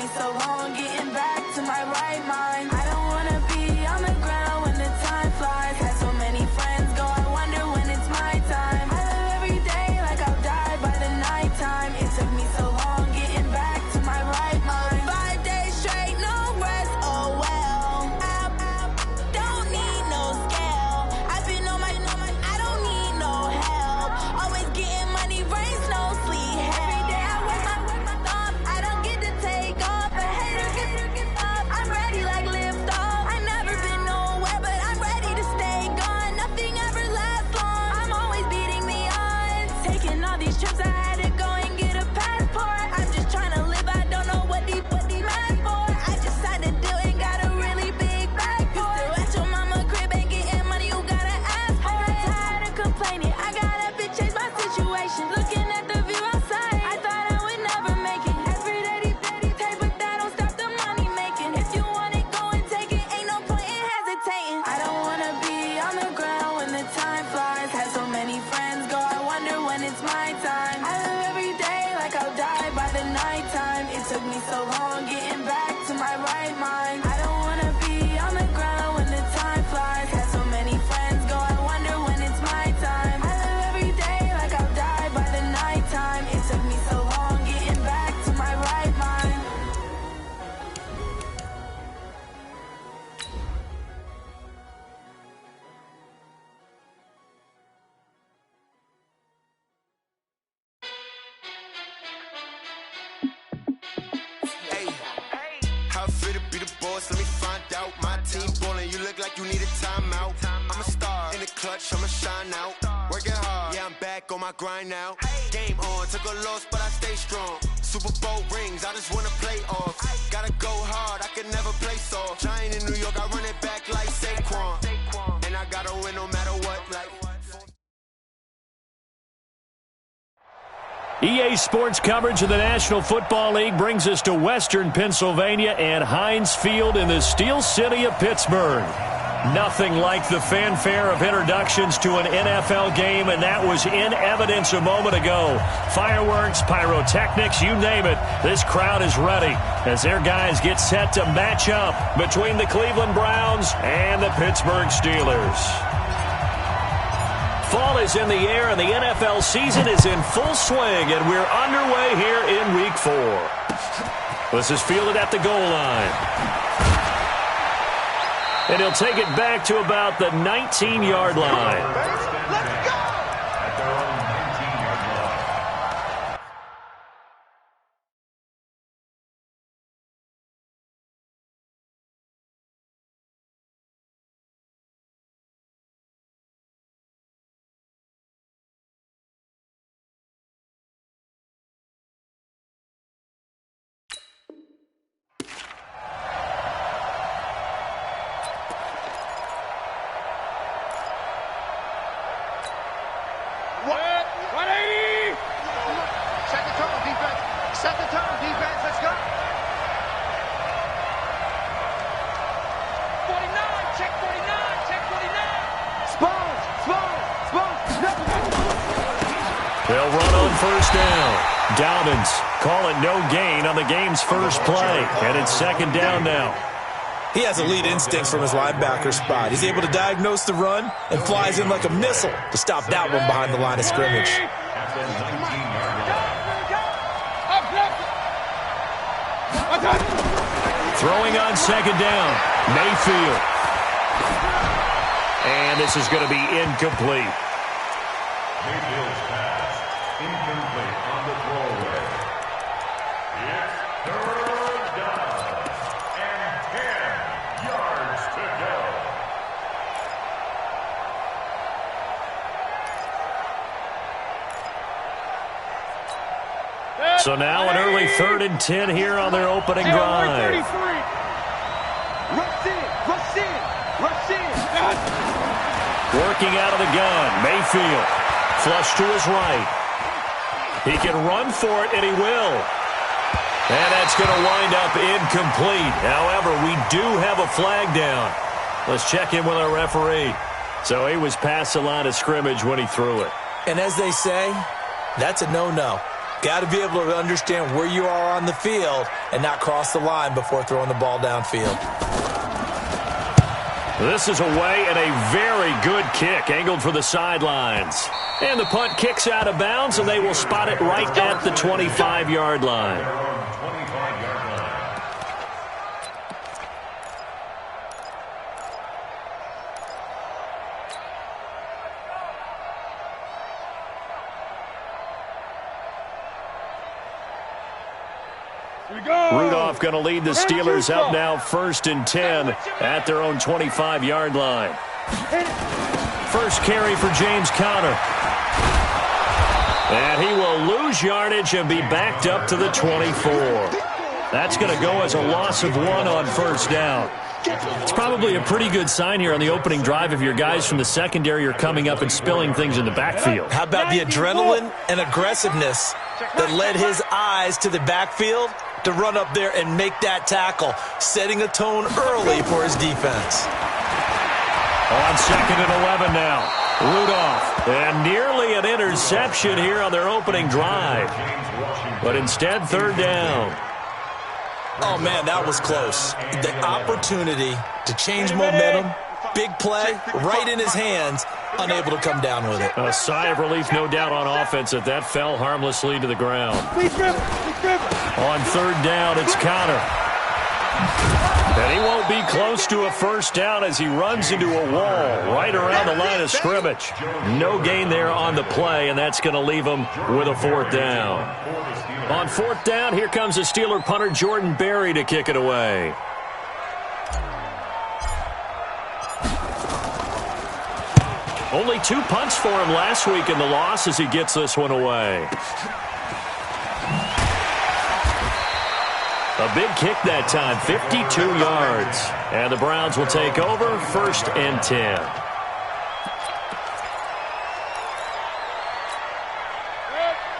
me so long getting back to my right mind. I don't wanna be on the ground when the time flies. Had so many friends go, I wonder when it's my time. I live every day like I'll die by the nighttime. It took me so long getting back to my right mind. 5 days straight, no rest, oh well. I don't need no scale. I've been on my, I don't need no help. Always getting money, rains, no sleep. Every day I work my thumb. I don't get to take off. A hater get up. I'm ready like lift off. I never been nowhere, but I'm ready to stay gone. Nothing ever lasts long. I'm always beating the odds. Taking all these trips, I had to go and get a passport. I'm just trying to live. I don't know what these mad for. I just signed a deal and got a really big bag for it. Still at your mama crib and getting money, you gotta ask for it. Tired of complaining. I gotta change my situation. Looking at the view outside, I thought I would never make it. Every day they pay, but that don't stop the money making. If you want it, go and take it. Ain't no point in hesitating. I don't wanna be on the ground when the time flies. Had so many friends go, I wonder when it's my time. I live every day like I'll die by the nighttime. It took me so long getting back to my right mind. I don't wanna be on the ground when the time flies. Had so many friends go, I wonder when it's my time. I live every day like I'll die by the nighttime. It took me so long getting back to my right mind. Hey, how fit to be the boss? Let me find out. My team ballin', you look like you need a timeout. I'm a star in the clutch, I'ma shine out. Working hard, yeah, I'm back on my grind now. Game on, took a loss, but I stay strong. Super Bowl rings, I just wanna play off. Gotta go hard, I can never play soft. Giant in New York, I run it back like Saquon. And I gotta win no matter what, like. EA Sports coverage of the National Football League brings us to Western Pennsylvania and Heinz Field in the Steel City of Pittsburgh. Nothing like the fanfare of introductions to an NFL game, and that was in evidence a moment ago. Fireworks, pyrotechnics, you name it. This crowd is ready as their guys get set to match up between the Cleveland Browns and the Pittsburgh Steelers. Fall is in the air, and the NFL season is in full swing, and we're underway here in Week 4. This is fielded at the goal line. And he'll take it back to about the 19-yard line. Let's go! They'll run on first down. Dobbins call it no gain on the game's first play. And it's second down now. He has elite instincts from his linebacker spot. He's able to diagnose the run and flies in like a missile to stop that one behind the line of scrimmage. Throwing on second down, Mayfield. And this is going to be incomplete. Mayfield's pass, incomplete on the throwaway. It's third down and 10 yards to go. So now an early 3rd and 10 here on their opening drive. Working out of the gun, Mayfield. Flush to his right. He can run for it, and he will. And that's going to wind up incomplete. However, we do have a flag down. Let's check in with our referee. So he was past the line of scrimmage when he threw it. And as they say, that's a no-no. Got to be able to understand where you are on the field and not cross the line before throwing the ball downfield. This is away and a very good kick, angled for the sidelines. And the punt kicks out of bounds, and they will spot it right at the 25-yard line. Rudolph going to lead the Steelers up now 1st and 10 at their own 25-yard line. First carry for James Conner. And he will lose yardage and be backed up to the 24. That's going to go as a loss of 1 on first down. It's probably a pretty good sign here on the opening drive if your guys from the secondary are coming up and spilling things in the backfield. How about the adrenaline and aggressiveness that led his eyes to the backfield to run up there and make that tackle, setting a tone early for his defense. On 2nd and 11 now. Rudolph. And nearly an interception here on their opening drive. But instead, 3rd down. Oh, man, that was close. The opportunity to change momentum, big play, right in his hands, unable to come down with it. A sigh of relief, no doubt, on offense that that fell harmlessly to the ground. On 3rd down, it's Conner. And he won't be close to a first down as he runs into a wall right around the line of scrimmage. No gain there on the play, and that's going to leave him with a 4th down. On 4th down, here comes the Steeler punter Jordan Berry to kick it away. Only 2 punts for him last week in the loss as he gets this one away. A big kick that time, 52 yards. And the Browns will take over, 1st and 10.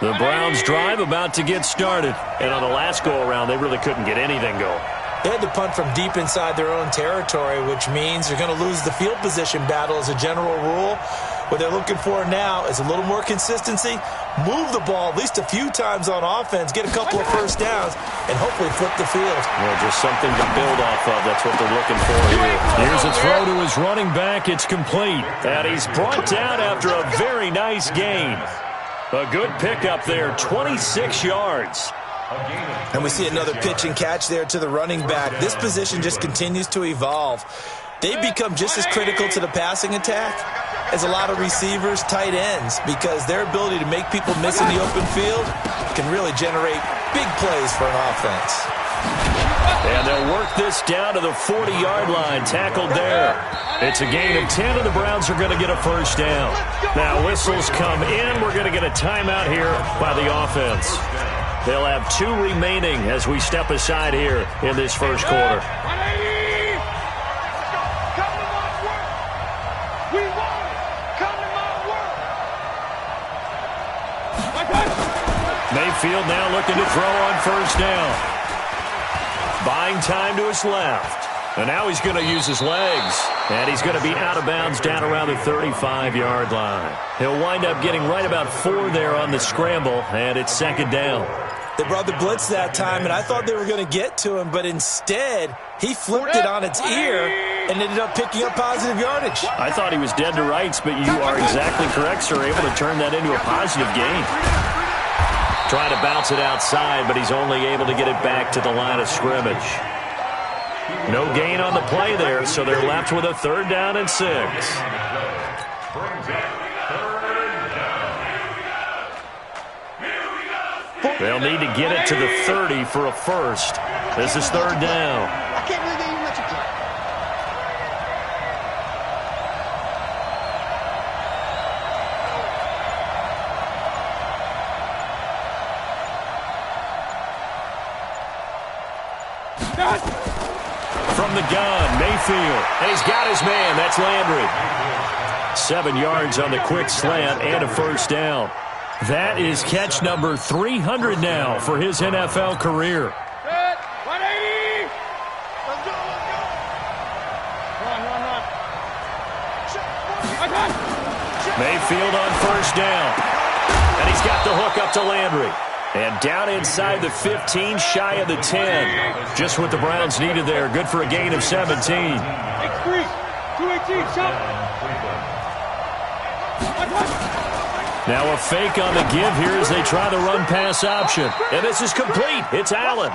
The Browns drive about to get started. And on the last go-around, they really couldn't get anything going. They had to punt from deep inside their own territory, which means they're going to lose the field position battle as a general rule. What they're looking for now is a little more consistency, move the ball at least a few times on offense, get a couple of first downs, and hopefully flip the field. Well, just something to build off of. That's what they're looking for here. Here's a throw to his running back. It's complete. And he's brought down after a very nice gain. A good pickup there, 26 yards. And we see another pitch and catch there to the running back. This position just continues to evolve. They become just as critical to the passing attack as a lot of receivers, tight ends, because their ability to make people miss in the open field can really generate big plays for an offense. And they'll work this down to the 40-yard line, tackled there. It's a gain of 10, and the Browns are going to get a first down. Now whistles come in. We're going to get a timeout here by the offense. They'll have 2 remaining as we step aside here in this first quarter. Mayfield now looking to throw on first down. Buying time to his left. And now he's going to use his legs. And he's going to be out of bounds down around the 35-yard line. He'll wind up getting right about 4 there on the scramble, and it's 2nd down. They brought the blitz that time, and I thought they were going to get to him, but instead he flipped it on its ear and ended up picking up positive yardage. I thought he was dead to rights, but you are exactly correct, sir, able to turn that into a positive gain. Trying to bounce it outside, but he's only able to get it back to the line of scrimmage. No gain on the play there, so they're left with a 3rd down and 6. They'll need to get it to the 30 for a first. This is 3rd down. I can't believe they even let you play. From the gun, Mayfield. And he's got his man. That's Landry. 7 yards on the quick slant and a first down. That is catch number 300 now for his NFL career. 180. Let's go, let's go. Run. Mayfield on first down. And he's got the hook up to Landry. And down inside the 15, shy of the 10. Just what the Browns needed there. Good for a gain of 17. X3, 218, shot. Now a fake on the give here as they try the run-pass option. And this is complete. It's Allen.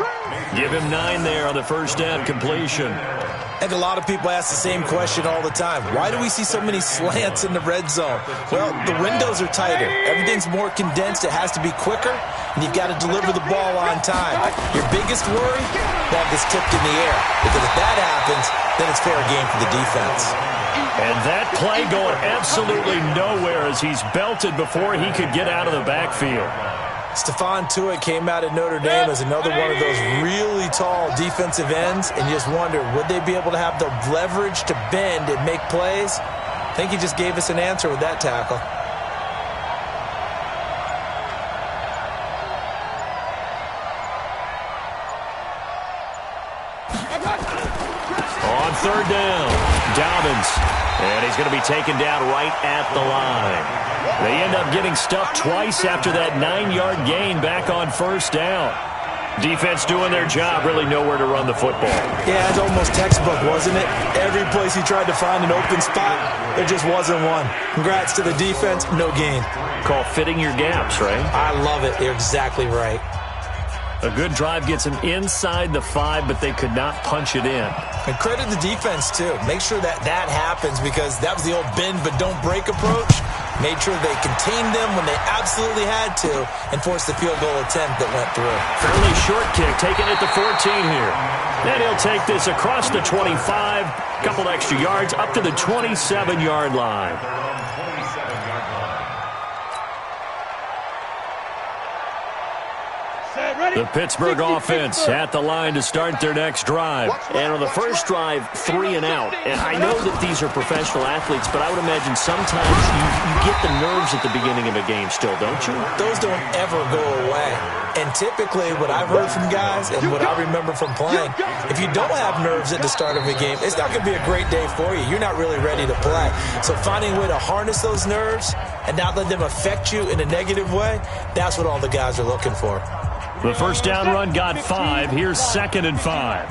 Give him 9 there on the first down completion. I think a lot of people ask the same question all the time. Why do we see so many slants in the red zone? Well, the windows are tighter. Everything's more condensed. It has to be quicker, and you've got to deliver the ball on time. Your biggest worry? Ball gets tipped in the air. Because if that happens, then it's fair game for the defense. And that play going absolutely nowhere as he's belted before he could get out of the backfield. Stephon Tuitt came out of Notre Dame as another one of those really tall defensive ends, and you just wonder, would they be able to have the leverage to bend and make plays? I think he just gave us an answer with that tackle. On third down, Dobbins. And he's going to be taken down right at the line. They end up getting stuffed twice after that 9-yard gain back on first down. Defense doing their job, really nowhere to run the football. Yeah, it's almost textbook, wasn't it? Every place he tried to find an open spot, there just wasn't one. Congrats to the defense, no gain. Call fitting your gaps, right? I love it. You're exactly right. A good drive gets them inside the 5, but they could not punch it in. And credit the defense, too. Make sure that happens because that was the old bend but don't break approach. Made sure they contained them when they absolutely had to and forced the field goal attempt that went through. Fairly short kick, taken at the 14 here. Then he'll take this across the 25, couple extra yards, up to the 27-yard line. The Pittsburgh offense at the line to start their next drive. And on the first drive, 3 and out. And I know that these are professional athletes, but I would imagine sometimes you get the nerves at the beginning of a game still, don't you? Those don't ever go away. And typically what I've heard from guys and what I remember from playing, if you don't have nerves at the start of a game, it's not going to be a great day for you. You're not really ready to play. So finding a way to harness those nerves and not let them affect you in a negative way, that's what all the guys are looking for. The first down run got 5. Here's 2nd and 5.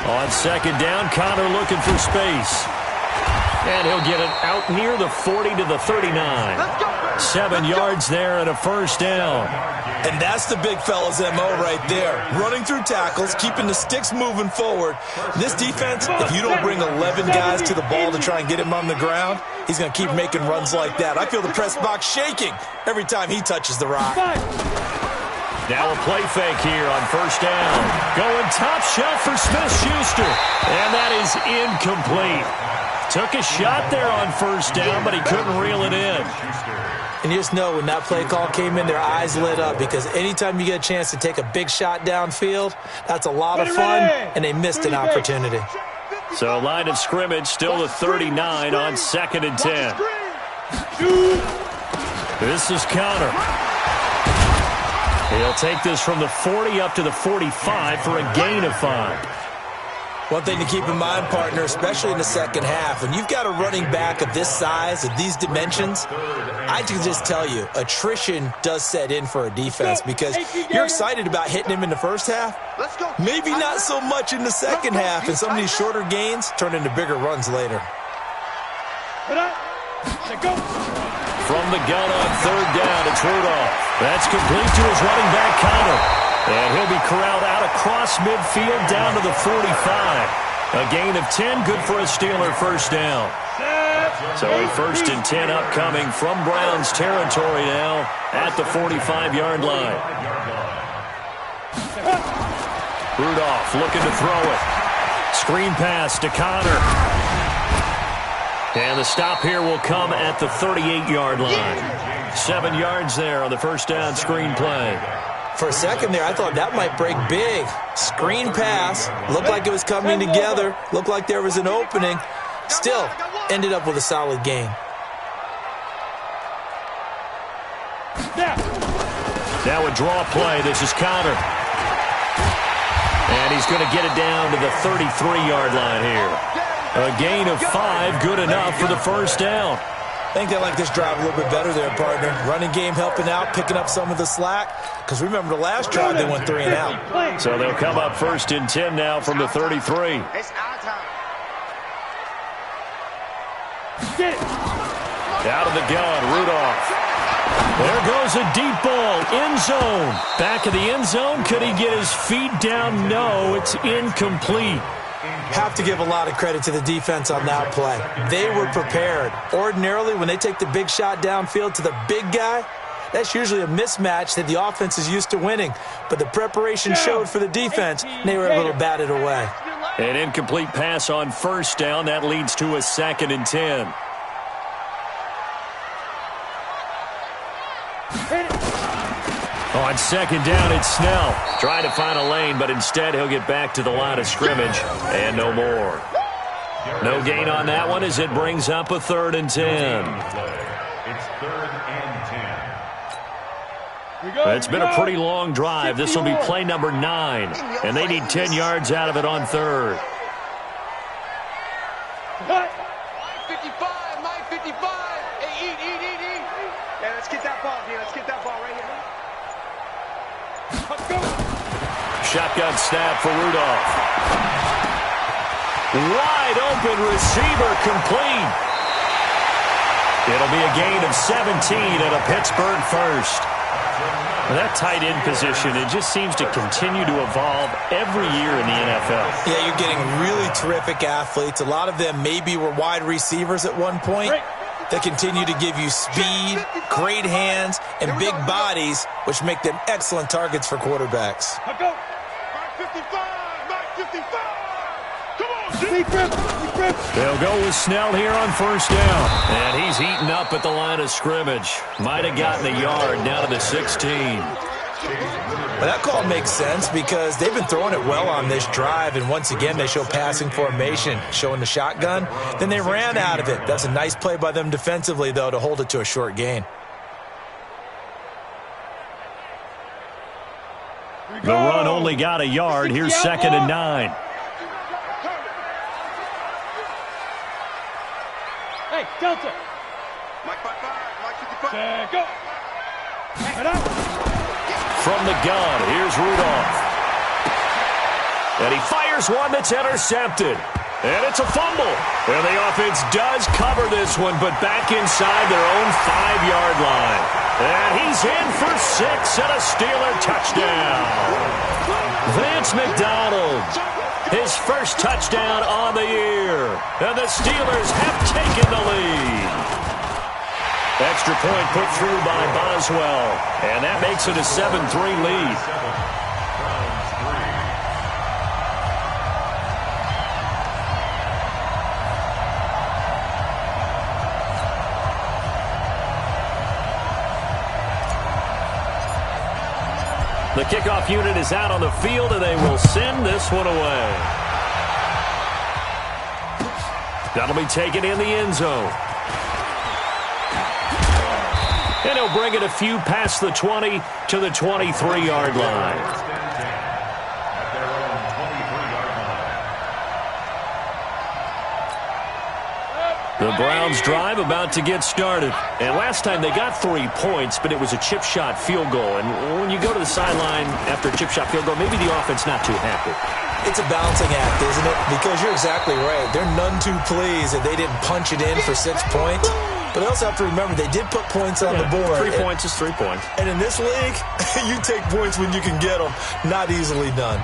On 2nd down, Connor looking for space. And he'll get it out near the 40 to the 39. 7 yards there and a first down. And that's the big fella's MO right there. Running through tackles, keeping the sticks moving forward. This defense, if you don't bring 11 guys to the ball to try and get him on the ground, he's going to keep making runs like that. I feel the press box shaking every time he touches the rock. Now a play fake here on first down. Going top shelf for Smith-Schuster. And that is incomplete. Took a shot there on first down, but he couldn't reel it in. And you just know when that play call came in, their eyes lit up because anytime you get a chance to take a big shot downfield, that's a lot of fun, and they missed an opportunity. So line of scrimmage still the 39 on 2nd and 10. This is Connor. He'll take this from the 40 up to the 45 for a gain of 5. One thing to keep in mind, partner, especially in the second half, when you've got a running back of this size, of these dimensions, I can just tell you, attrition does set in for a defense because you're excited about hitting him in the first half. Maybe not so much in the second half, and some of these shorter gains turn into bigger runs later. From the gun on third down, it's Rudolph. That's complete to his running back, Connor. And he'll be corralled out across midfield down to the 45. A gain of 10, good for a Steeler first down. So a 1st and 10 upcoming from Browns territory now at the 45-yard line. Rudolph looking to throw it. Screen pass to Connor. And the stop here will come at the 38-yard line. 7 yards there on the first down screen play. For a second there, I thought that might break big. Screen pass. Looked like it was coming together. Looked like there was an opening. Still, ended up with a solid gain. Now a draw play. This is Connor. And he's going to get it down to the 33-yard line here. A gain of 5, good enough for the first down. I think they like this drive a little bit better there, partner. Running game helping out, picking up some of the slack. Because remember, the last drive they went 3 and out. So they'll come up 1st and 10 now from the 33. It's our time. Out of the gun, Rudolph. There goes a deep ball, end zone. Back of the end zone, could he get his feet down? No, it's incomplete. Have to give a lot of credit to the defense on that play. They were prepared. Ordinarily, when they take the big shot downfield to the big guy, that's usually a mismatch that the offense is used to winning. But the preparation showed for the defense, and they were able to bat it away. An incomplete pass on 1st down. That leads to a 2nd and 10. On 2nd down, it's Snell. Trying to find a lane, but instead he'll get back to the line of scrimmage and no more. No gain on that one as it brings up a 3rd and 10. It's 3rd and 10. It's been a pretty long drive. This will be play number 9, and they need 10 yards out of it on 3rd. 55, 955. Hey, eat. Yeah, let's get that ball, dude. Let's get that ball right here. Shotgun snap for Rudolph. Wide open receiver complete. It'll be a gain of 17 and a Pittsburgh first. That tight end position, it just seems to continue to evolve every year in the NFL. Yeah, you're getting really terrific athletes. A lot of them maybe were wide receivers at one point. They continue to give you speed, great hands, and big bodies, which make them excellent targets for quarterbacks. Go. 955. They'll go with Snell here on 1st down. And he's eaten up at the line of scrimmage. Might have gotten a yard down to the 16. Well, that call makes sense because they've been throwing it well on this drive, and once again they show passing formation, showing the shotgun. Then they ran out of it. That's a nice play by them defensively, though, to hold it to a short gain. The run only got a yard. Here's 2nd and 9. Hey, Delta. Mike 55, go. Head up. From the gun, here's Rudolph. And he fires one that's intercepted. And it's a fumble. And the offense does cover this one, but back inside their own 5-yard line. And he's in for 6 and a Steeler touchdown. Vance McDonald, his first touchdown on the year. And the Steelers have taken the lead. Extra point put through by Boswell. And that makes it a 7-3 lead. The kickoff unit is out on the field, and they will send this one away. That'll be taken in the end zone. And he'll bring it a few past the 20 to the 23-yard line. The Browns drive about to get started. And last time they got 3 points, but it was a chip shot field goal. And when you go to the sideline after a chip shot field goal, maybe the offense not too happy. It's a balancing act, isn't it? Because you're exactly right. They're none too pleased that they didn't punch it in for 6 points. But they also have to remember they did put points on the board. 3 points is 3 points. And in this league, you take points when you can get them. Not easily done.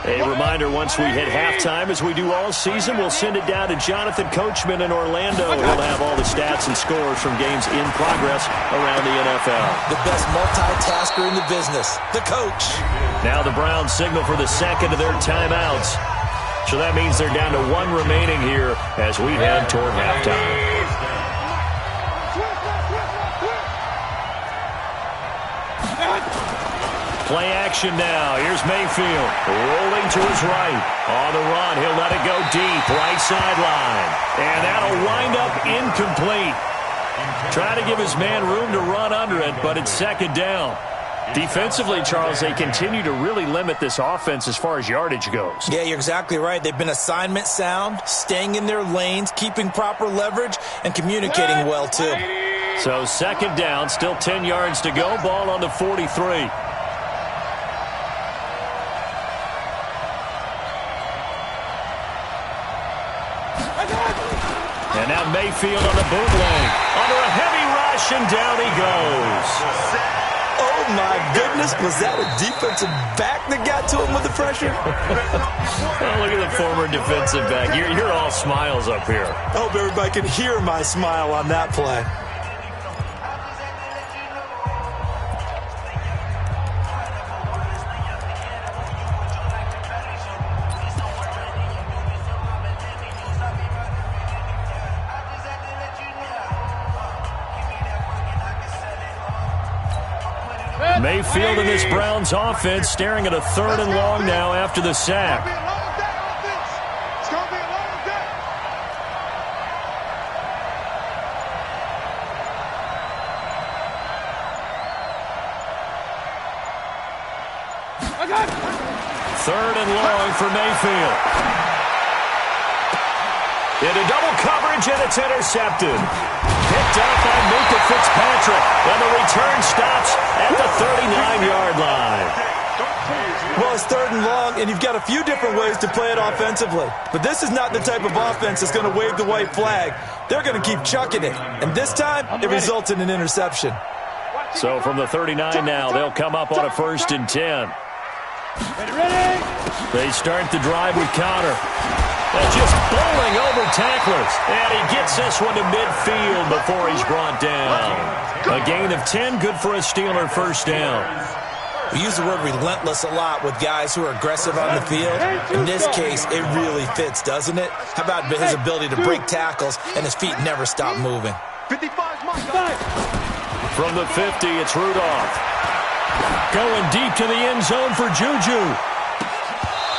A reminder, once we hit halftime, as we do all season, we'll send it down to Jonathan Coachman in Orlando. He'll have all the stats and scores from games in progress around the NFL. The best multitasker in the business, the coach. Now the Browns signal for the second of their timeouts. So that means they're down to 1 remaining here as we head toward halftime. Play action now. Here's Mayfield rolling to his right. On the run, he'll let it go deep, right sideline. And that'll wind up incomplete. Trying to give his man room to run under it, but it's second down. Defensively, Charles, they continue to really limit this offense as far as yardage goes. Yeah, you're exactly right. They've been assignment sound, staying in their lanes, keeping proper leverage, and communicating well, too. So second down, still 10 yards to go. Ball on the 43. And now Mayfield on the bootleg. Under a heavy rush, and down he goes. Oh, my goodness. Was that a defensive back that got to him with the pressure? Oh, look at the former defensive back. You're all smiles up here. I hope everybody can hear my smile on that play. Mayfield in this Browns offense staring at a 3rd and long now after the sack. It's going to be a long day. I got it. 3rd and long for Mayfield. Into double coverage, and it's intercepted. Picked up by Minka Fitzpatrick, and the return stops at the 39-yard line. Well, it's 3rd and long, and you've got a few different ways to play it offensively. But this is not the type of offense that's going to wave the white flag. They're going to keep chucking it. And this time, it results in an interception. So from the 39 now, they'll come up on a 1st and 10. Ready? They start the drive with Connor. Just bowling over tacklers. And he gets this one to midfield before he's brought down. A gain of 10, good for a Steeler 1st down. We use the word relentless a lot with guys who are aggressive on the field. In this case, it really fits, doesn't it? How about his ability to break tackles and his feet never stop moving? 55's mine. From the 50, it's Rudolph. Going deep to the end zone for Juju.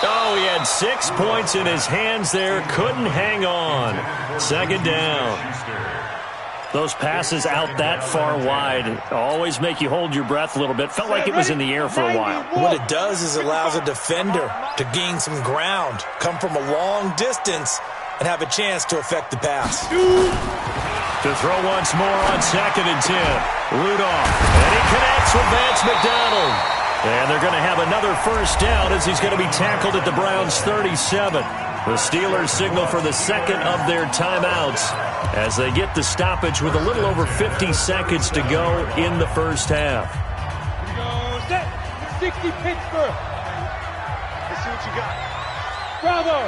Oh, he had 6 points in his hands there. Couldn't hang on. 2nd down. Those passes out that far wide always make you hold your breath a little bit. Felt like it was in the air for a while. What it does is it allows a defender to gain some ground, come from a long distance, and have a chance to affect the pass. To throw once more on 2nd and 10. Rudolph. And he connects with Vance McDonald. And they're going to have another 1st down as he's going to be tackled at the Browns' 37. The Steelers signal for the 2nd of their timeouts as they get the stoppage with a little over 50 seconds to go in the 1st half. Here we go. Set. 60 Pittsburgh. Let's see what you got. Bravo.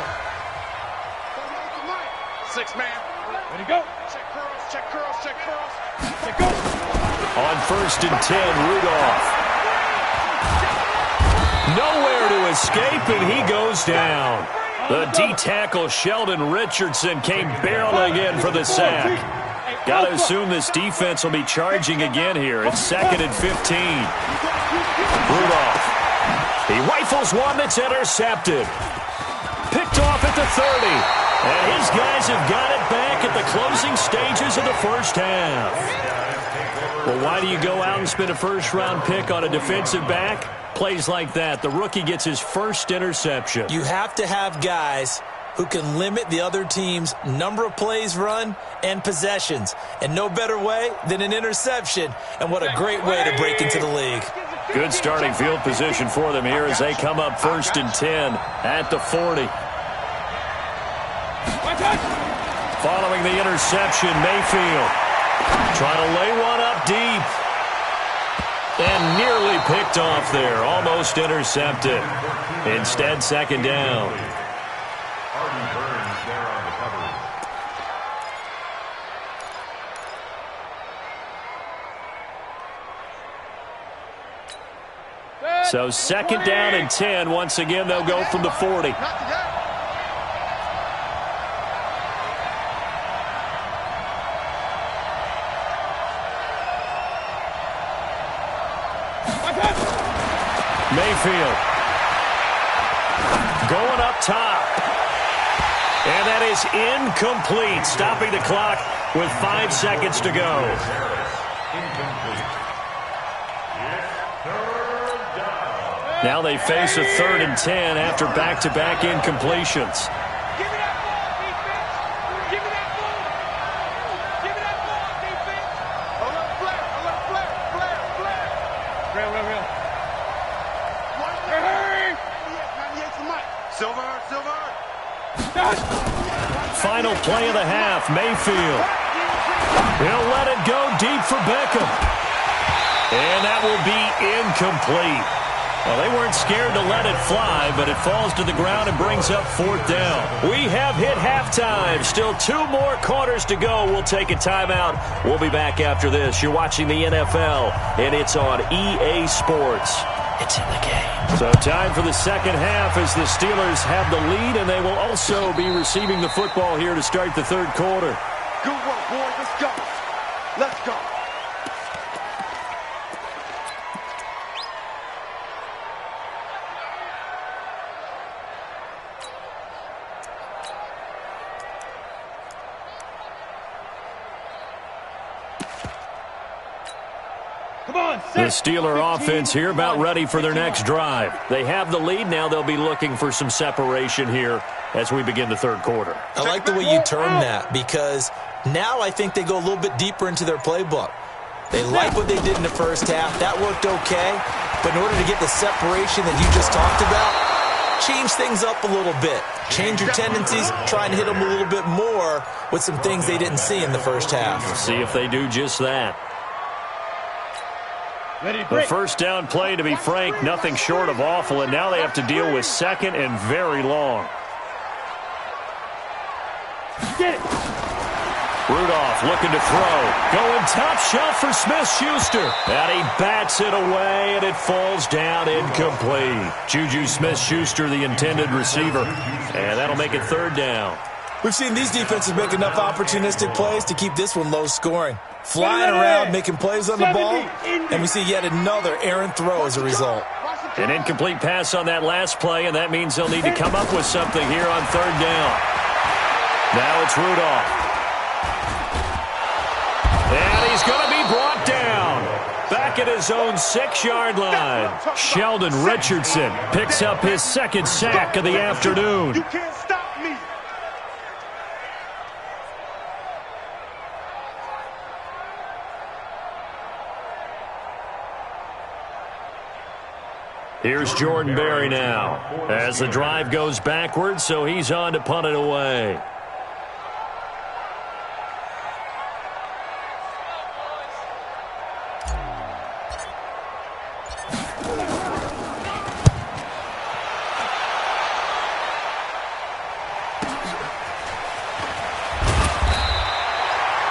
6 man. Ready to go. Check curls, check curls, check curls. Check go. On 1st and 10, Rudolph. Nowhere to escape, and he goes down. The D-tackle, Sheldon Richardson, came barreling in for the sack. Got to assume this defense will be charging again here. It's 2nd and 15. Rudolph. He rifles one that's intercepted. Picked off at the 30. And his guys have got it back at the closing stages of the 1st half. Well, why do you go out and spend a 1st-round pick on a defensive back? Plays like that, the rookie gets his 1st interception. You have to have guys who can limit the other team's number of plays run and possessions. And no better way than an interception. And what a great way to break into the league. Good starting field position for them here as they come up 1st and 10 at the 40. Following the interception, Mayfield trying to lay one up deep. And nearly picked off there. Almost intercepted. Instead, 2nd down. So 2nd down and 10. Once again, they'll go from the 40. Mayfield going up top. And that is incomplete, stopping the clock with 5 seconds to go. Now they face a 3rd and 10 after back-to-back incompletions. Give me that ball, defense. Give me that ball. Give me that ball, defense. Alert flare. Real. Hurry. 98 for Mike. Silver. Final play of the half, Mayfield. He'll let it go deep for Beckham. And that will be incomplete. Well, they weren't scared to let it fly, but it falls to the ground and brings up 4th down. We have hit halftime. Still 2 more quarters to go. We'll take a timeout. We'll be back after this. You're watching the NFL, and it's on EA Sports. It's in the game. So time for the second half as the Steelers have the lead, and they will also be receiving the football here to start the 3rd quarter. Good work, boys. Let's go. The Steeler offense here about ready for their next drive. They have the lead. Now they'll be looking for some separation here as we begin the 3rd quarter. I like the way you term that because now I think they go a little bit deeper into their playbook. They like what they did in the first half. That worked okay. But in order to get the separation that you just talked about, change things up a little bit. Change your tendencies. Try and hit them a little bit more with some things they didn't see in the first half. See if they do just that. The first down play, to be frank, nothing short of awful, and now they have to deal with 2nd and very long. Get it. Rudolph looking to throw. Going top shelf for Smith-Schuster. And he bats it away, and it falls down incomplete. Juju Smith-Schuster, the intended receiver. And that'll make it 3rd down. We've seen these defenses make enough opportunistic plays to keep this one low scoring. Flying around, making plays on the ball, and we see yet another errant throw as a result. An incomplete pass on that last play, and that means they'll need to come up with something here on 3rd down. Now it's Rudolph. And he's going to be brought down. Back at his own 6-yard line. Sheldon Richardson picks up his 2nd sack of the afternoon. You can't stop me. Here's Jordan Berry now as the drive goes backwards, so he's on to punt it away.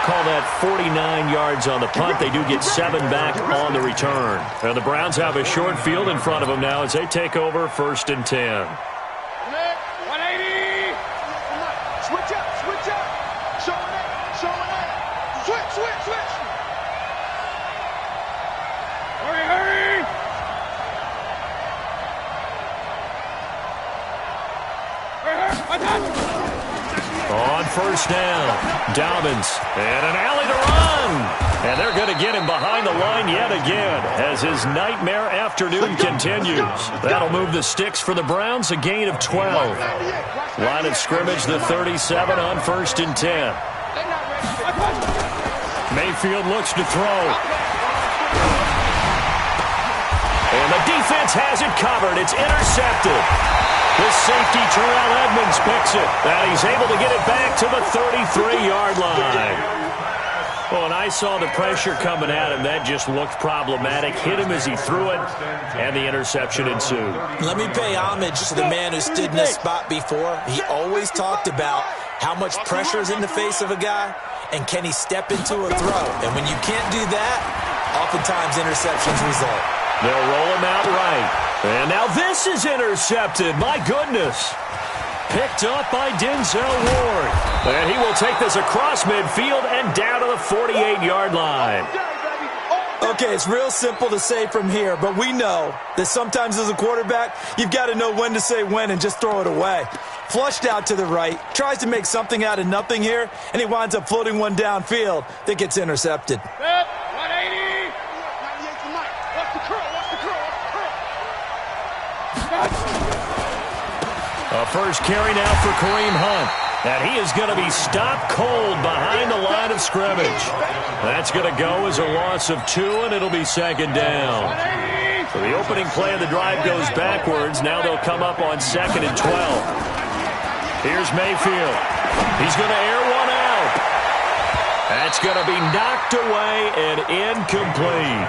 Call that 49 yards on the punt. They do get 7 back on the return. And the Browns have a short field in front of them now as they take over 1st and 10. 180. Switch up. Showing it. Switch. Hurry. On 1st down, Dobbins, and an alley to run. And they're going to get him behind the line yet again as his nightmare afternoon continues. That'll move the sticks for the Browns, a gain of 12. Line of scrimmage, the 37 on 1st and 10. Mayfield looks to throw. And the defense has it covered. It's intercepted. The safety, Terrell Edmonds, picks it. And he's able to get it back to the 33-yard line. Well, and I saw the pressure coming at him. That just looked problematic. Hit him as he threw it, and the interception ensued. Let me pay homage to the man who stood in this spot before. He always talked about how much pressure is in the face of a guy, and can he step into a throw. And when you can't do that, oftentimes interceptions result. They'll roll him out right. And now this is intercepted. My goodness. Picked up by Denzel Ward. And he will take this across midfield and down to the 48-yard line. Okay, it's real simple to say from here, but we know that sometimes as a quarterback, you've got to know when to say when and just throw it away. Flushed out to the right, tries to make something out of nothing here, and he winds up floating one downfield that gets intercepted. 180. 98 to Mike. Watch the curl. A first carry now for Kareem Hunt. And he is going to be stopped cold behind the line of scrimmage. That's going to go as a loss of 2, and it'll be second down. So the opening play of the drive goes backwards. Now they'll come up on 2nd and 12. Here's Mayfield. He's going to air one out. That's going to be knocked away and incomplete.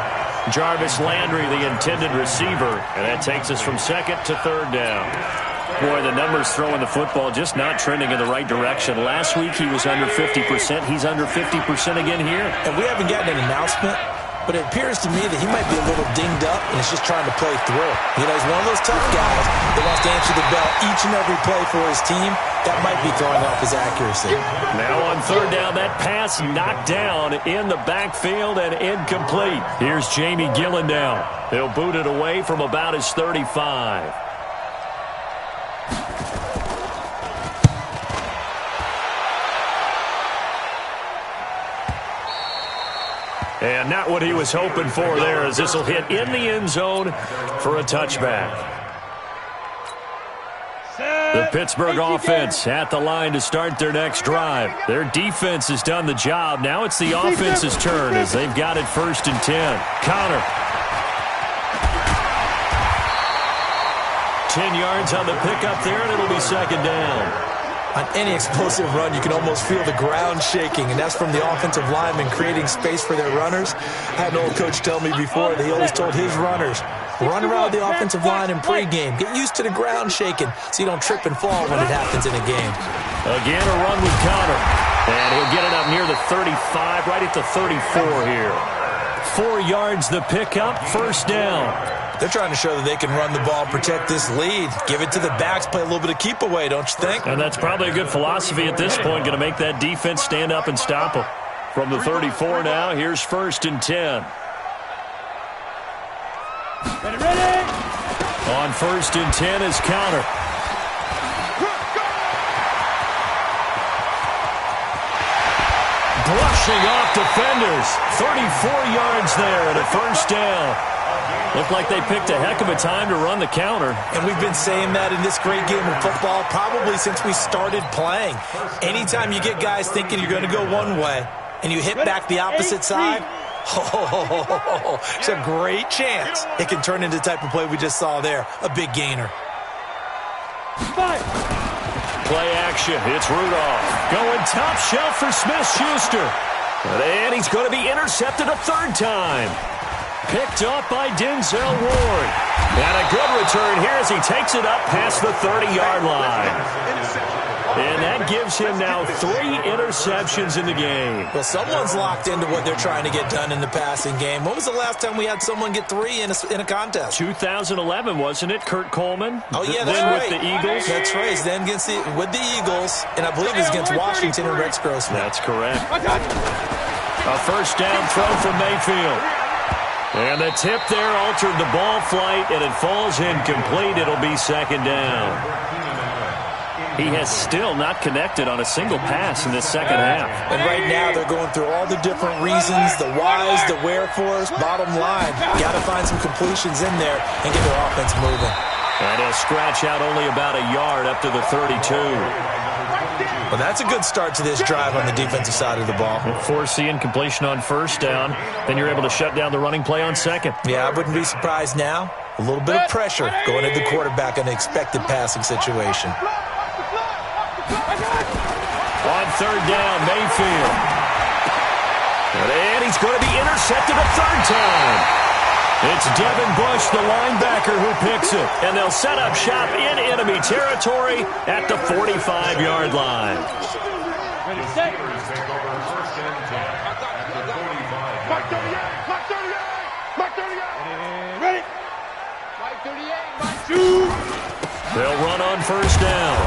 Jarvis Landry, the intended receiver, and that takes us from 2nd to 3rd down. Boy, the numbers throwing the football just not trending in the right direction. Last week he was under 50%. He's under 50% again here. And we haven't gotten an announcement, but it appears to me that he might be a little dinged up and is just trying to play through. You know, he's one of those tough guys that wants to answer the bell each and every play for his team. That might be throwing off his accuracy. Now on 3rd down, that pass knocked down in the backfield and incomplete. Here's Jamie Gillen now. He'll boot it away from about his 35. And not what he was hoping for there, as this will hit in the end zone for a touchback. The Pittsburgh offense at the line to start their next drive. Their defense has done the job. Now it's the offense's turn as they've got it 1st and 10. Connor. 10 yards on the pickup there, and it'll be 2nd down. On any explosive run, you can almost feel the ground shaking, and that's from the offensive linemen creating space for their runners. I had an old coach tell me before that he always told his runners, run around the offensive line in pregame. Get used to the ground shaking so you don't trip and fall when it happens in a game. Again, a run with Connor. And he'll get it up near the 35, right at the 34 here. 4 yards the pickup, 1st down. They're trying to show that they can run the ball, protect this lead, give it to the backs, play a little bit of keep away, don't you think? And that's probably a good philosophy at this point, going to make that defense stand up and stop them. From the 34 now, here's 1st and 10. Ready. On 1st and 10 is Connor. Brushing off defenders. 34 yards there and a 1st down. Looked like they picked a heck of a time to run the counter. And we've been saying that in this great game of football probably since we started playing. Anytime you get guys thinking you're going to go one way and you hit back the opposite side, it's a great chance it can turn into the type of play we just saw there, a big gainer. Play action. It's Rudolph. Going top shelf for Smith-Schuster. And he's going to be intercepted a 3rd time. Picked up by Denzel Ward. And a good return here as he takes it up past the 30-yard line. And that gives him now 3 interceptions in the game. Well, someone's locked into what they're trying to get done in the passing game. When was the last time we had someone get 3 in a contest? 2011, wasn't it? Kurt Coleman? Oh, yeah, that's right. with the Eagles? That's right. Then with the Eagles, and I believe it's against Washington and Rex Grossman. That's correct. A 1st down throw from Mayfield. And the tip there altered the ball flight, and it falls incomplete. It'll be 2nd down. He has still not connected on a single pass in this second half. And right now they're going through all the different reasons, the whys, the wherefores. Bottom line, got to find some completions in there and get their offense moving. And he'll scratch out only about a yard up to the 32. Well, that's a good start to this drive on the defensive side of the ball. Force the incompletion on 1st down. Then you're able to shut down the running play on 2nd. Yeah, I wouldn't be surprised now. A little bit of pressure going at the quarterback in an expected passing situation. On 3rd down, Mayfield. And he's going to be intercepted a 3rd time. It's Devin Bush, the linebacker, who picks it. And they'll set up shop in enemy territory at the 45-yard line. Ready, set. Mark 38. Mark 38. Mark 38. Ready. Mark 38. Mark 2. They'll run on 1st down.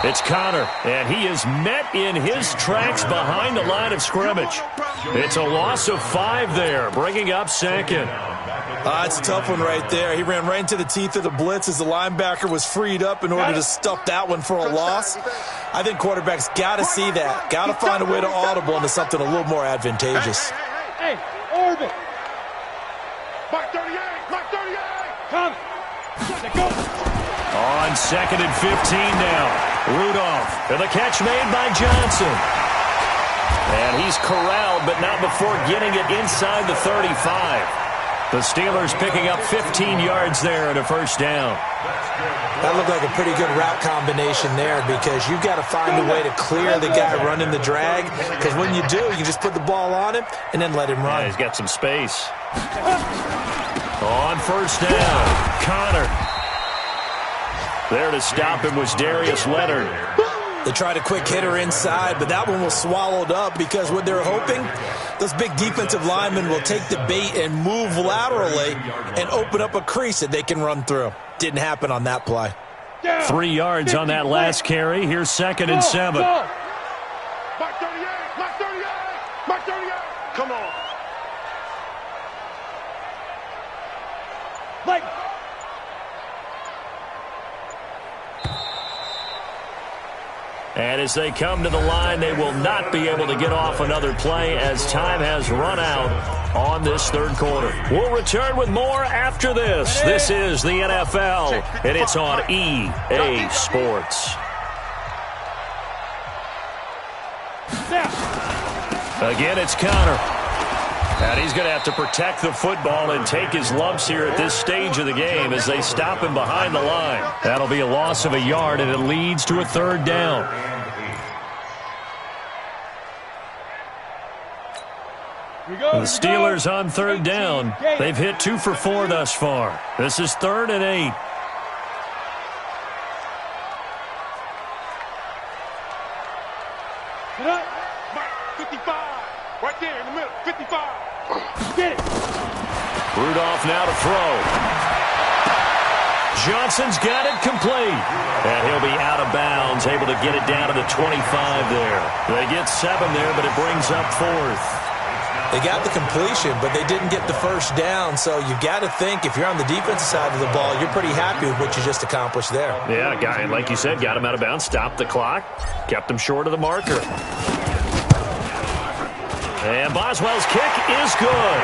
It's Connor, and he is met in his tracks behind the line of scrimmage. It's a loss of 5 there, bringing up 2nd. It's a tough one right there. He ran right into the teeth of the blitz as the linebacker was freed up in order to stuff that one for a loss. I think quarterbacks got to see that. Got to find a way to audible into something a little more advantageous. Hey, orbit. Mark 38. Mark 38. Come. Go. On 2nd and 15 now. Rudolph, and the catch made by Johnson. And he's corralled, but not before getting it inside the 35. The Steelers picking up 15 yards there and a first down. That looked like a pretty good route combination there because you've got to find a way to clear the guy running the drag, because when you do, you just put the ball on him and then let him run. Yeah, he's got some space. On first down, Connor. There to stop him was Darius Leonard. They tried a quick hitter inside, but that one was swallowed up because what they're hoping, those big defensive linemen will take the bait and move laterally and open up a crease that they can run through. Didn't happen on that play. 3 yards on that last carry. Here's 2nd and 7. Mark 38, Mark 38, Mark 38. Come on. Like. And as they come to the line, they will not be able to get off another play as time has run out on this third quarter. We'll return with more after this. This is the NFL, and it's on EA Sports. Again, it's Connor. And he's going to have to protect the football and take his lumps here at this stage of the game as they stop him behind the line. That'll be a loss of a yard, and it leads to a third down. The Steelers on third down. They've hit 2 for 4 thus far. This is 3rd and 8. Get up. 55. Right there in the middle. 55. Get it. Rudolph now to throw. Johnson's got it complete. And he'll be out of bounds, able to get it down to the 25 there. They get 7 there, but it brings up 4th. They got the completion, but they didn't get the first down. So you got to think if you're on the defensive side of the ball, you're pretty happy with what you just accomplished there. Yeah, guy, like you said, got him out of bounds, stopped the clock, kept him short of the marker. And Boswell's kick is good.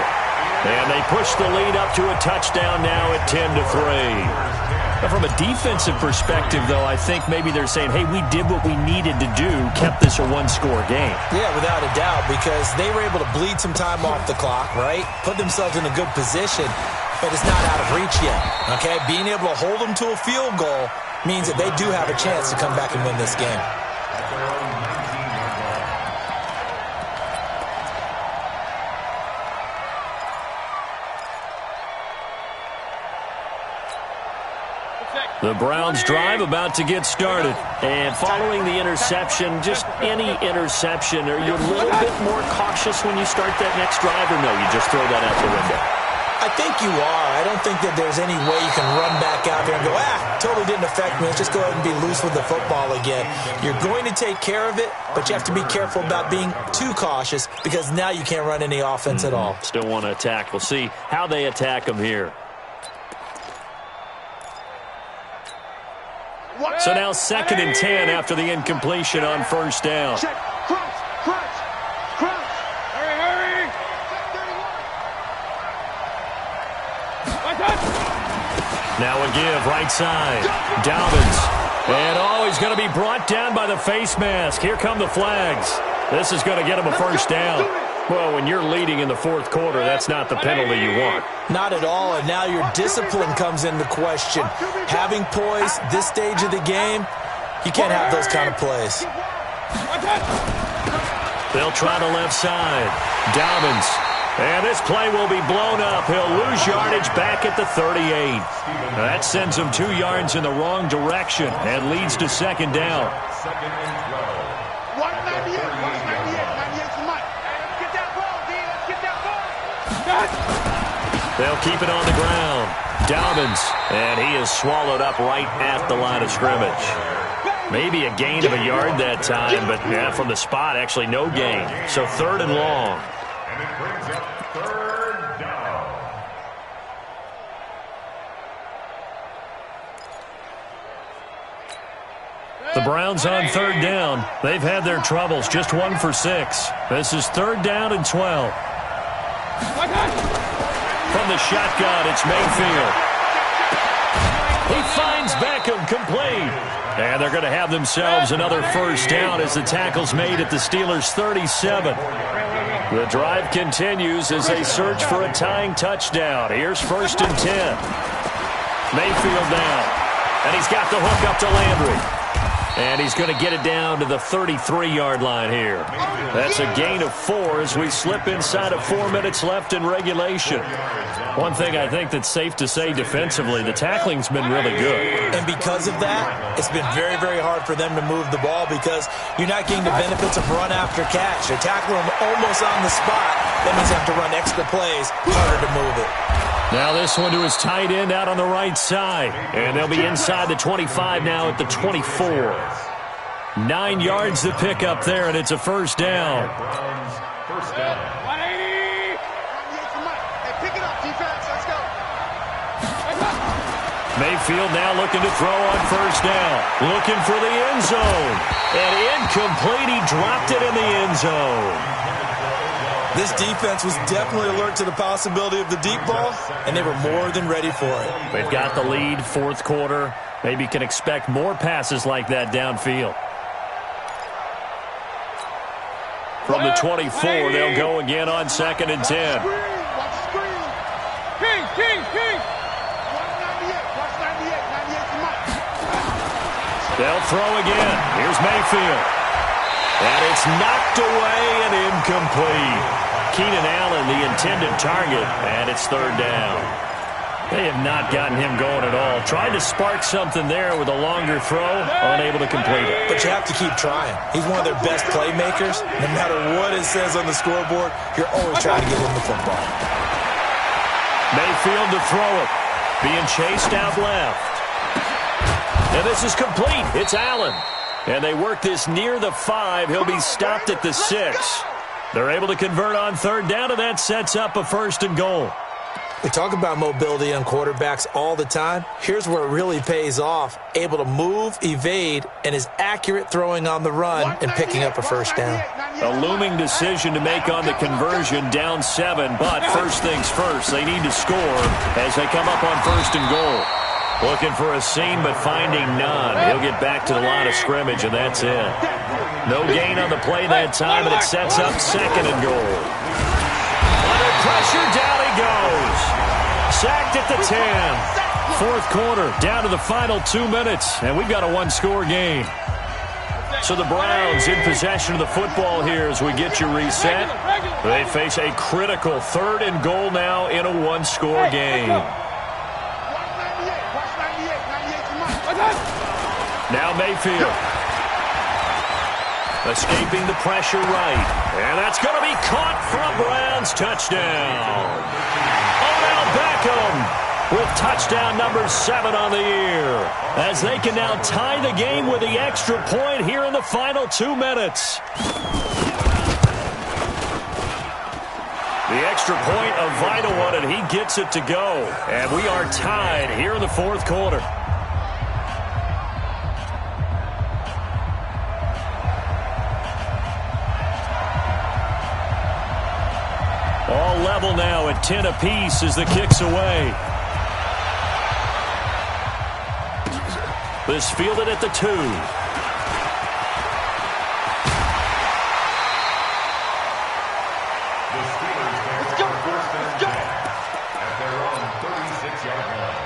And they push the lead up to a touchdown now at 10-3. From a defensive perspective, though, I think maybe they're saying, hey, we did what we needed to do, kept this a one-score game. Yeah, without a doubt, because they were able to bleed some time off the clock, right? Put themselves in a good position, but it's not out of reach yet, okay? Being able to hold them to a field goal means that they do have a chance to come back and win this game. The Browns drive about to get started. And following the interception, just any interception, are you a little bit more cautious when you start that next drive, or no, you just throw that out the window? I think you are. I don't think that there's any way you can run back out there and go, totally didn't affect me. Let's just go ahead and be loose with the football again. You're going to take care of it, but you have to be careful about being too cautious because now you can't run any offense at all. Still want to attack. We'll see how they attack them here. So now 2nd and 10 after the incompletion on first down. Check. Crunch. Hurry. Now a give right side. Dobbins. And he's going to be brought down by the face mask. Here come the flags. This is going to get him a first down. Well, when you're leading in the fourth quarter, that's not the penalty you want. Not at all, and now your discipline comes into question. Having poise this stage of the game, you can't have those kind of plays. They'll try the left side. Dobbins. And this play will be blown up. He'll lose yardage back at the 38. That sends him 2 yards in the wrong direction and leads to 2nd down. They'll keep it on the ground. Dobbins, and he is swallowed up right at the line of scrimmage. Maybe a gain of a yard that time, but from the spot, actually no gain. So 3rd and long. And it brings up 3rd down. The Browns on 3rd down. They've had their troubles, just 1 for 6. This is 3rd down and 12. From the shotgun, it's Mayfield. He finds Beckham, complete. And they're going to have themselves another first down as the tackle's made at the Steelers' 37. The drive continues as they search for a tying touchdown. Here's 1st and 10. Mayfield down. And he's got the hook up to Landry. And he's going to get it down to the 33-yard line here. That's a gain of 4 as we slip inside of 4 minutes left in regulation. One thing I think that's safe to say defensively, the tackling's been really good. And because of that, it's been very, very hard for them to move the ball because you're not getting the benefits of run after catch. They tackle them almost on the spot. That means you have to run extra plays, harder to move it. Now this one to his tight end out on the right side. And they'll be inside the 25 now at the 24. 9 yards to pick up there, and it's a first down. First down. 180. Hey, pick it up, defense. Let's go. Mayfield now looking to throw on first down. Looking for the end zone. And incomplete. He dropped it in the end zone. This defense was definitely alert to the possibility of the deep ball, and they were more than ready for it. They've got the lead, 4th quarter. Maybe can expect more passes like that downfield. From the 24, they'll go again on 2nd and 10. King. 198. Watch 98. They'll throw again. Here's Mayfield. And it's knocked away and incomplete. Keenan Allen, the intended target, and it's 3rd down. They have not gotten him going at all. Tried to spark something there with a longer throw, unable to complete it. But you have to keep trying. He's one of their best playmakers. No matter what it says on the scoreboard, you're always trying to get him the football. Mayfield to throw it. Being chased out left. And this is complete. It's Allen. And they work this near the 5. He'll be stopped at the 6. They're able to convert on 3rd down, and that sets up a 1st and goal. We talk about mobility on quarterbacks all the time. Here's where it really pays off. Able to move, evade, and is accurate throwing on the run and picking up a first down. A looming decision to make on the conversion, down 7. But first things first, they need to score as they come up on 1st and goal. Looking for a seam, but finding none. He'll get back to the line of scrimmage, and that's it. No gain on the play that time, and it sets up 2nd and goal. Under pressure, down he goes. Sacked at the 10. 4th quarter, down to the final 2 minutes, and we've got a 1-score game. So the Browns in possession of the football here as we get you reset. They face a critical 3rd and goal now in a 1-score game. Now Mayfield. Escaping the pressure right. And that's going to be caught for a Browns touchdown. Odell Beckham with touchdown number 7 on the year. As they can now tie the game with the extra point here in the final 2 minutes. The extra point, a vital one, and he gets it to go. And we are tied here in the 4th quarter. All level now at 10 apiece as the kick's away. This fielded at the 2. Let's go. At their own 36-yard line.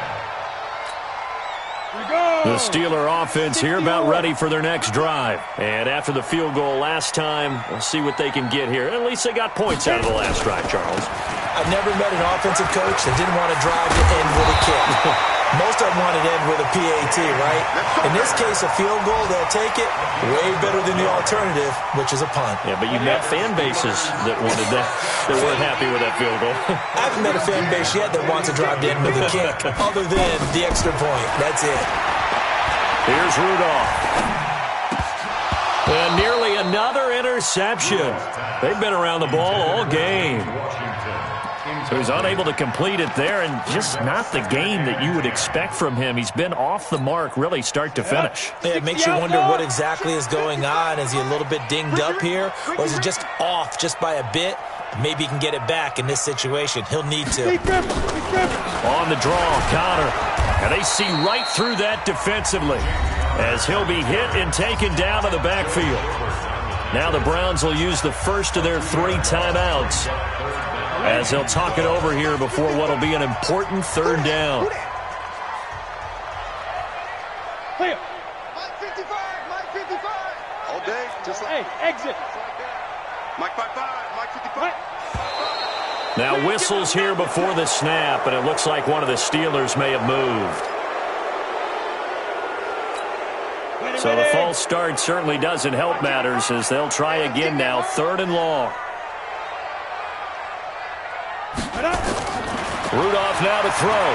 The Steeler offense here about ready for their next drive. And after the field goal last time, we'll see what they can get here. At least they got points out of the last drive, Charles. I've never met an offensive coach that didn't want to drive to end with a kick. Most of them wanted to end with a PAT, right? In this case, a field goal, they'll take it. Way better than the alternative, which is a punt. Yeah, but you met fan bases that wanted that weren't happy with that field goal. I haven't met a fan base yet that wants to drive to end with a kick, other than the extra point. That's it. Here's Rudolph. And nearly another interception. They've been around the ball all game. So he's unable to complete it there, and just not the game that you would expect from him. He's been off the mark, really, start to finish. Yeah, it makes you wonder what exactly is going on. Is he a little bit dinged up here, or is it just off just by a bit? Maybe he can get it back in this situation. He'll need to. On the draw, Connor. And they see right through that defensively as he'll be hit and taken down to the backfield. Now the Browns will use the first of their 3 timeouts as they'll talk it over here before what will be an important 3rd down. Clear. Mike 55, Mike 55. All day, just like exit. Mike 55, Mike 55. Now whistles here before the snap, and it looks like one of the Steelers may have moved. So the false start certainly doesn't help matters as they'll try again now, 3rd and long. Rudolph now to throw.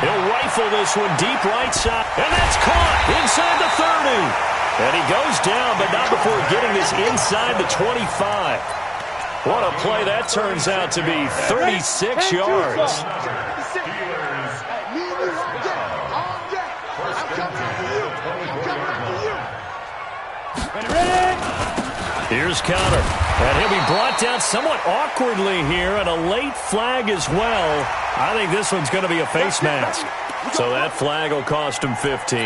He'll rifle this one deep right side, and that's caught inside the 30. And he goes down, but not before getting this inside the 25. What a play that turns out to be, 36 yards. Here's Counter, and he'll be brought down somewhat awkwardly here, and a late flag as well. I think this one's going to be a face mask. So that flag will cost him 15.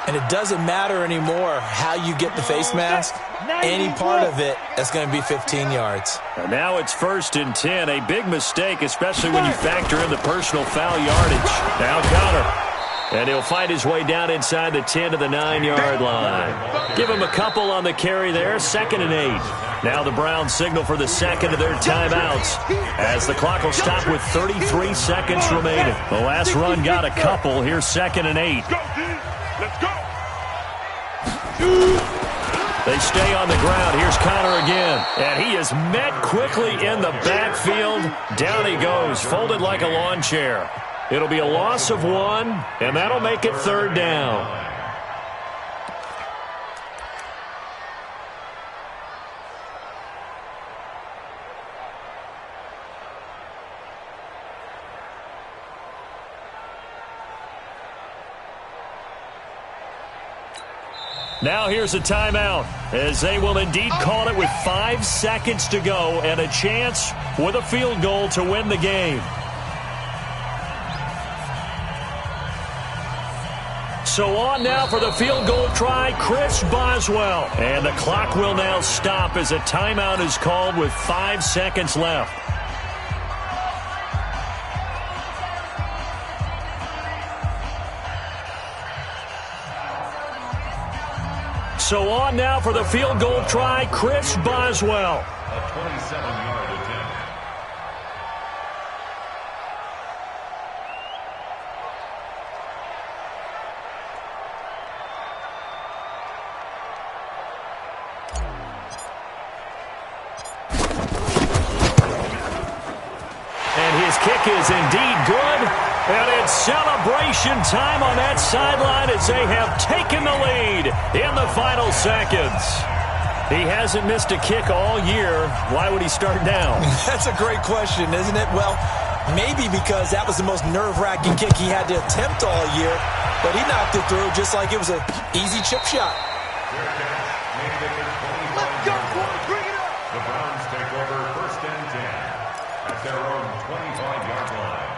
And it doesn't matter anymore how you get the face mask. Any part of it is going to be 15 yards. And now it's 1st and 10. A big mistake, especially when you factor in the personal foul yardage. Now Counter. And he'll fight his way down inside the 10 to the 9-yard line. Give him a couple on the carry there, 2nd and 8. Now the Browns signal for the 2nd of their timeouts as the clock will stop with 33 seconds remaining. The last run got a couple. Here's 2nd and 8. Let's go. They stay on the ground. Here's Connor again. And he is met quickly in the backfield. Down he goes, folded like a lawn chair. It'll be a loss of 1, and that'll make it 3rd down. Now here's a timeout as they will indeed call it with 5 seconds to go and a chance with a field goal to win the game. So on now for the field goal try, Chris Boswell. And the clock will now stop as a timeout is called with 5 seconds left. So on now for the field goal try, Chris Boswell. A 27-yard attempt. Kick is indeed good, and it's celebration time on that sideline as they have taken the lead in the final seconds. He hasn't missed a kick all year. Why would he start down? That's a great question, isn't it? Well, maybe because that was the most nerve-wracking kick he had to attempt all year, but he knocked it through just like it was an easy chip shot. Let's go, boys. Bring it up. The Browns take over 1st and 10 at their own 25-yard line.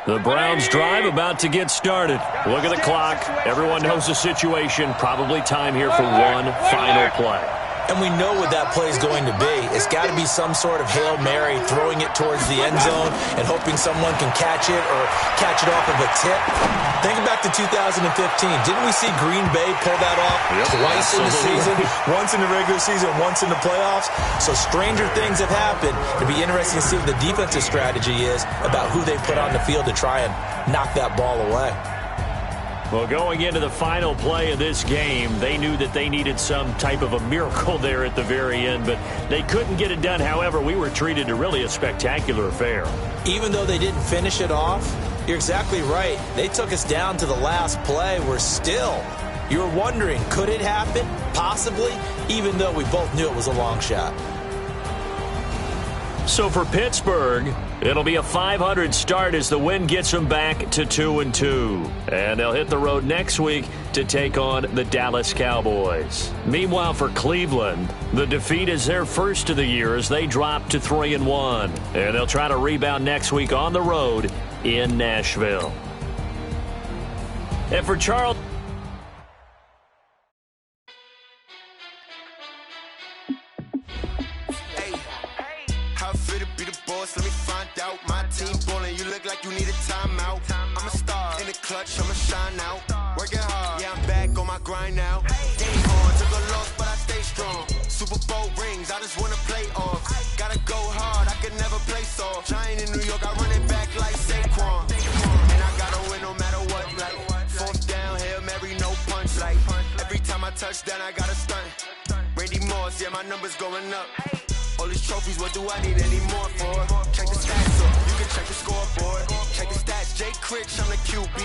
The Browns drive about to get started. Look at the clock. Everyone knows the situation. Probably time here for one final play. And we know what that play is going to be. It's got to be some sort of Hail Mary, throwing it towards the end zone and hoping someone can catch it or catch it off of a tip. Think back to 2015. Didn't we see Green Bay pull that off twice in the season? Once in the regular season, once in the playoffs. So stranger things have happened. It'll be interesting to see what the defensive strategy is about who they put on the field to try and knock that ball away. Well, going into the final play of this game, they knew that they needed some type of a miracle there at the very end, but they couldn't get it done. However, we were treated to really a spectacular affair. Even though they didn't finish it off, you're exactly right. They took us down to the last play. We're still, you were wondering, could it happen? Possibly, even though we both knew it was a long shot. So for Pittsburgh, it'll be a .500 start as the win gets them back to 2-2. And they'll hit the road next week to take on the Dallas Cowboys. Meanwhile, for Cleveland, the defeat is their first of the year as they drop to 3-1. And they'll try to rebound next week on the road in Nashville. And for Charles... Let me find out. My team ballin', you look like you need a timeout. I'm a star in the clutch, I'ma shine out. Working hard, yeah, I'm back on my grind now. Game on, took a loss, but I stay strong. Super Bowl rings, I just wanna play off. Gotta go hard, I could never play soft. Giant in New York, I run it back like Saquon. And I gotta win no matter what, like fourth down, Hail Mary, no punch. Like every time I touch down, I gotta stunt. Randy Moss, yeah, my numbers going up. All these trophies, what do I need any more for? Check the stats up, you can check the scoreboard. Check the stats, Jay Critch, I'm the QB.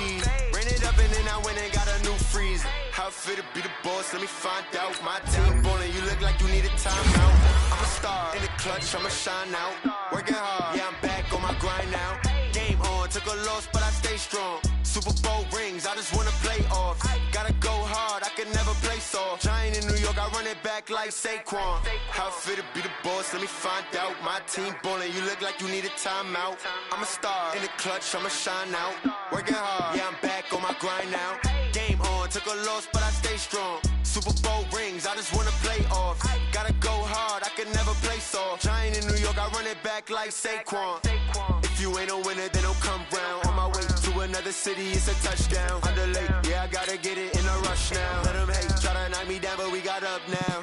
Ran it up and then I went and got a new freeze. How it fit to be the boss, let me find out. My team ballin', you look like you need a timeout. I'm a star in the clutch, I'ma shine out. Working hard, yeah, I'm back on my grind now. Game on, took a loss, but I stay strong. Super Bowl rings, I just wanna play off. Gotta go hard, I can never play soft. Giant in New York, I run it back like Saquon. How it fit to be the boss, let me find out. My team ballin', you look like you need a timeout. I'm a star in the clutch, I'ma shine out. Working hard, yeah, I'm back on my grind now. Game on, took a loss, but I stay strong. Super Bowl rings, I just wanna play off. Gotta go hard, I can never play soft. Giant in New York, I run it back like Saquon. If you ain't a winner, then don't come round. On my way to another city, it's a touchdown. Underlay, yeah, I gotta get it in a rush now. Let them hate, try to knock me down, but we got up now.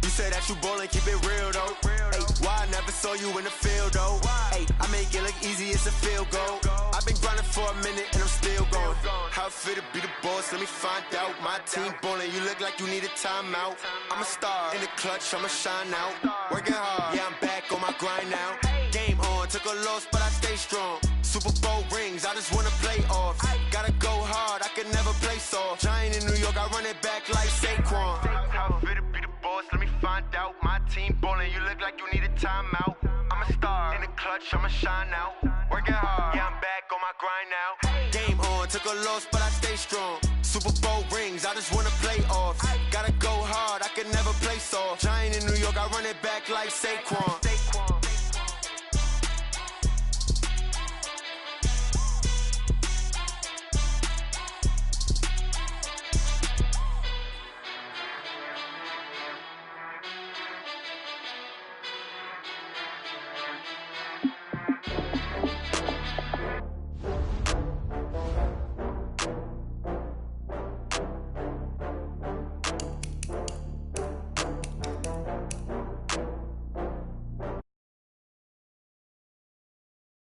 You say that you ballin', keep it real though. Hey, why I never saw you in the field though? Hey, I make it look easy, it's a field goal. I've been grinding for a minute and I'm still going. How it fit to be the boss, let me find out. My team ballin', you look like you need a timeout. I'm a star in the clutch, I'ma shine out. Working hard, yeah, I'm back on my grind now. Game on, took a loss, but I stay strong. Super Bowl rings, I just wanna play off. Gotta go hard, I can never play soft. Giant in New York, I run it back like Saquon. How it fit to be the boss, let me find out. My team ballin', you look like you need a timeout. I'm a star in the clutch, I'ma shine out. Working hard, yeah, I'm back on my grind now. Game on, took a loss, but I stay strong. Super Bowl rings, I just wanna play off. Gotta go hard, I can never play soft. Giant in New York, I run it back like Saquon.